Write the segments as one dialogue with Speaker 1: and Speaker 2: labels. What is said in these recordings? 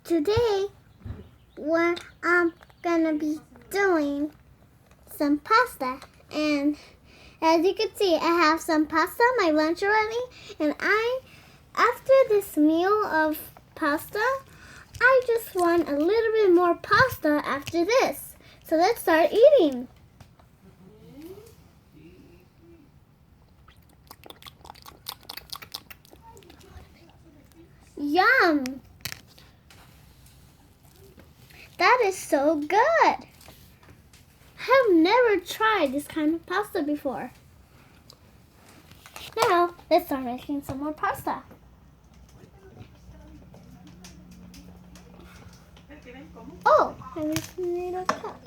Speaker 1: Today, I'm gonna be doing some pasta, and as you can see, I have some pasta, my lunch already, and after this meal of pasta, I just want a little bit more pasta after this. So let's start eating. Yum! That is so good. I've never tried this kind of pasta before. Now, let's start making some more pasta. Oh, I just need a cup.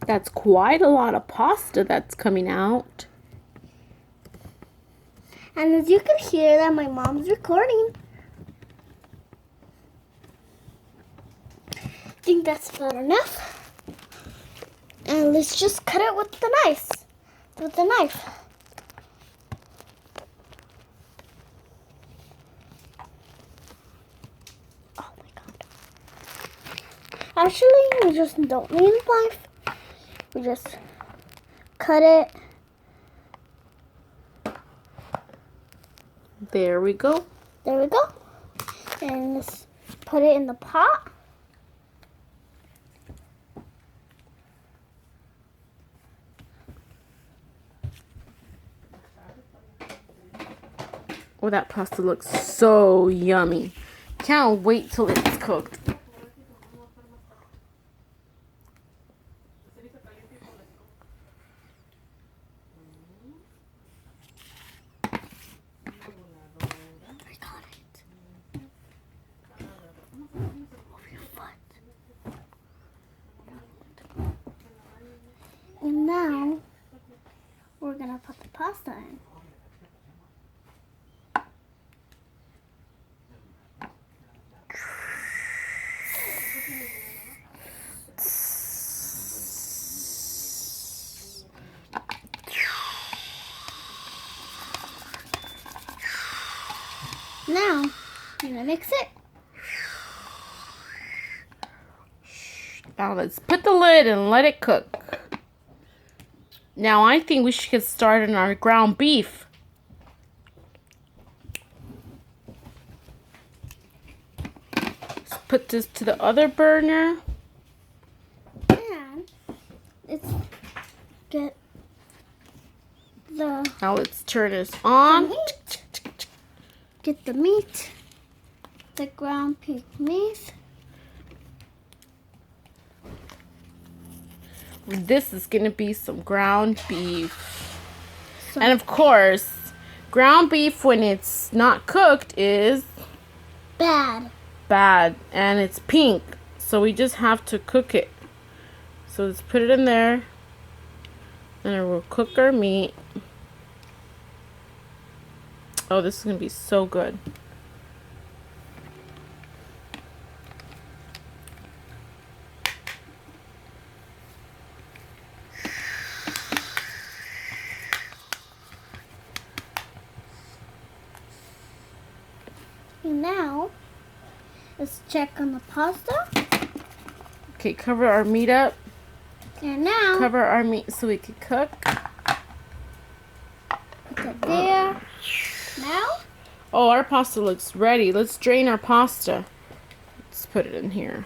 Speaker 2: That's quite a lot of pasta that's coming out.
Speaker 1: And as you can hear that my mom's recording. I think that's about enough. And let's just cut it with the knife. Oh my god. Actually, we just don't need a knife. We just cut it.
Speaker 2: There we go.
Speaker 1: There we go. And let's put it in the pot.
Speaker 2: Oh, that pasta looks so yummy. Can't wait till it's cooked.
Speaker 1: I got it. Over your foot. And now we're gonna put the pasta in. Now, I'm gonna mix it.
Speaker 2: Now let's put the lid and let it cook. Now I think we should get started on our ground beef. Let's put this to the other burner.
Speaker 1: And let's get the
Speaker 2: Now let's turn this on.
Speaker 1: meat. Get the meat. The ground beef meat.
Speaker 2: This is going to be some ground beef.
Speaker 1: So,
Speaker 2: And of course, ground beef when it's not cooked is
Speaker 1: bad.
Speaker 2: bad and it's pink. So we just have to cook it. So let's put it in there. And then we'll cook our meat. Oh, this is going to be so good.
Speaker 1: And now, let's check on the pasta.
Speaker 2: Okay, cover our meat up.
Speaker 1: And now,
Speaker 2: Cover our meat so we can cook.
Speaker 1: put it there. Now,
Speaker 2: Oh, our pasta looks ready. Let's drain our pasta. Let's put it in here.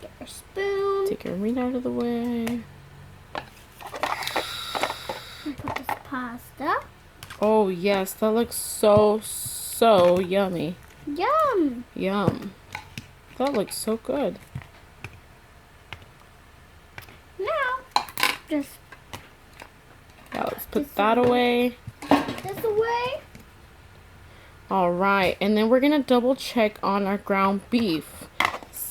Speaker 1: get our spoon.
Speaker 2: Take our meat out of the way.
Speaker 1: And put this pasta.
Speaker 2: Oh, yes. That looks so yummy.
Speaker 1: Yum!
Speaker 2: Yum. That looks so good.
Speaker 1: Now, just
Speaker 2: Now let's put that away.
Speaker 1: this away.
Speaker 2: All right. And then we're going to double check on our ground beef.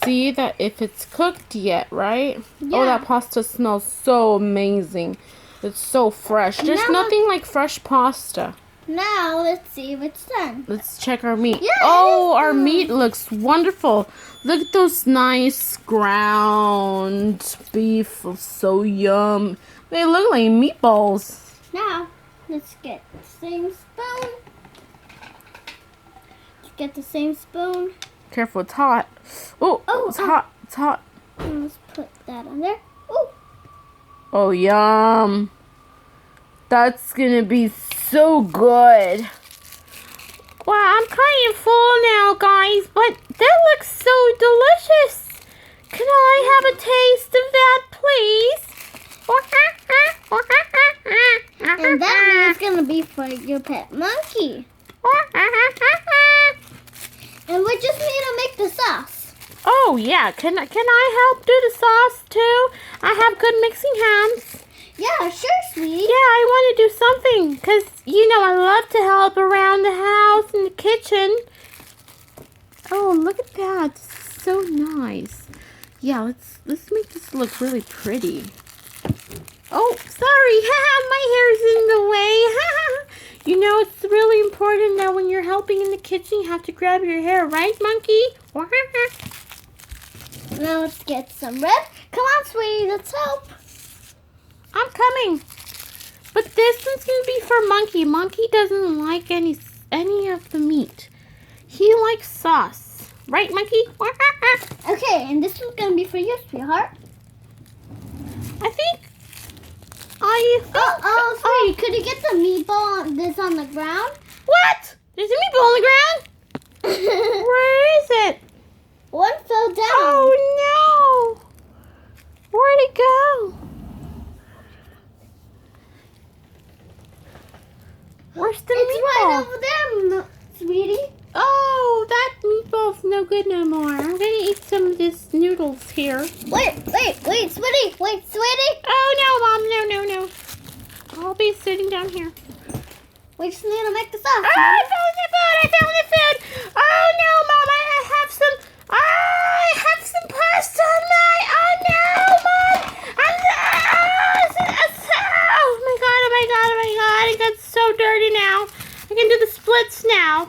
Speaker 2: see that if it's cooked yet, right?
Speaker 1: Yeah.
Speaker 2: Oh, that pasta smells so amazing. It's so fresh. There's nothing like fresh pasta.
Speaker 1: Now let's see if it's done.
Speaker 2: Let's check our meat.
Speaker 1: Yeah,
Speaker 2: oh,
Speaker 1: it is
Speaker 2: our
Speaker 1: done.
Speaker 2: meat looks wonderful. Look at those nice ground beef. So yum. They look like meatballs.
Speaker 1: Now let's get the same spoon. Let's get the same spoon.
Speaker 2: Careful, it's hot. Oh, it's hot. It's hot.
Speaker 1: And let's put that on there. Ooh.
Speaker 2: Oh, yum. That's gonna be so good. Wow, I'm kind of full now, guys, but that looks so delicious. Can I have a taste of that, please?
Speaker 1: And that is gonna be for your pet monkey. And we just need to make the sauce.
Speaker 2: Oh, yeah. Can I help do the sauce, too? I have good mixing hands.
Speaker 1: Yeah, sure, sweetie.
Speaker 2: Yeah, I want to do something because, I love to help around the house and the kitchen. Oh, look at that. This is so nice. Yeah, let's make this look really pretty. Oh, sorry. My hair's in the way. It's really important that when you're helping in the kitchen, you have to grab your hair, right, monkey?
Speaker 1: Now let's get some red. Come on, sweetie, let's help.
Speaker 2: I'm coming. But this one's going to be for Monkey. Monkey doesn't like any of the meat. He likes sauce. Right, Monkey?
Speaker 1: Okay, and this one's gonna be for you, sweetheart.
Speaker 2: I think
Speaker 1: Sweetie, could you get the meatball that's on the ground?
Speaker 2: What? There's a meatball on the ground? Where is it?
Speaker 1: One fell down.
Speaker 2: Oh, no. Where'd it go? Where's the meatball?
Speaker 1: Right over there, sweetie.
Speaker 2: Oh, that meatball's no good no more. I'm gonna eat some of this noodles here.
Speaker 1: Wait, sweetie. Wait, sweetie.
Speaker 2: Oh, no, Mom. No. I'll be sitting down here.
Speaker 1: We just need to make the sauce.
Speaker 2: I found the food. Oh, no, Mom. I have some pasta on my... Oh, no, Mom. Oh, my God. It got so dirty now. I can do the splits now.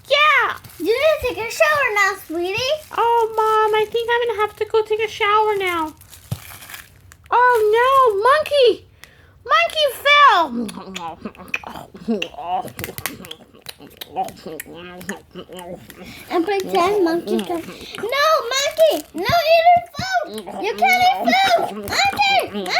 Speaker 2: Yeah.
Speaker 1: You need to take a shower now, sweetie.
Speaker 2: Oh, Mom, I think I'm going to have to go take a shower now. Oh, no, Monkey fell.
Speaker 1: And pretend monkey comes. No, monkey! No eating food! You can't eat food! Monkey!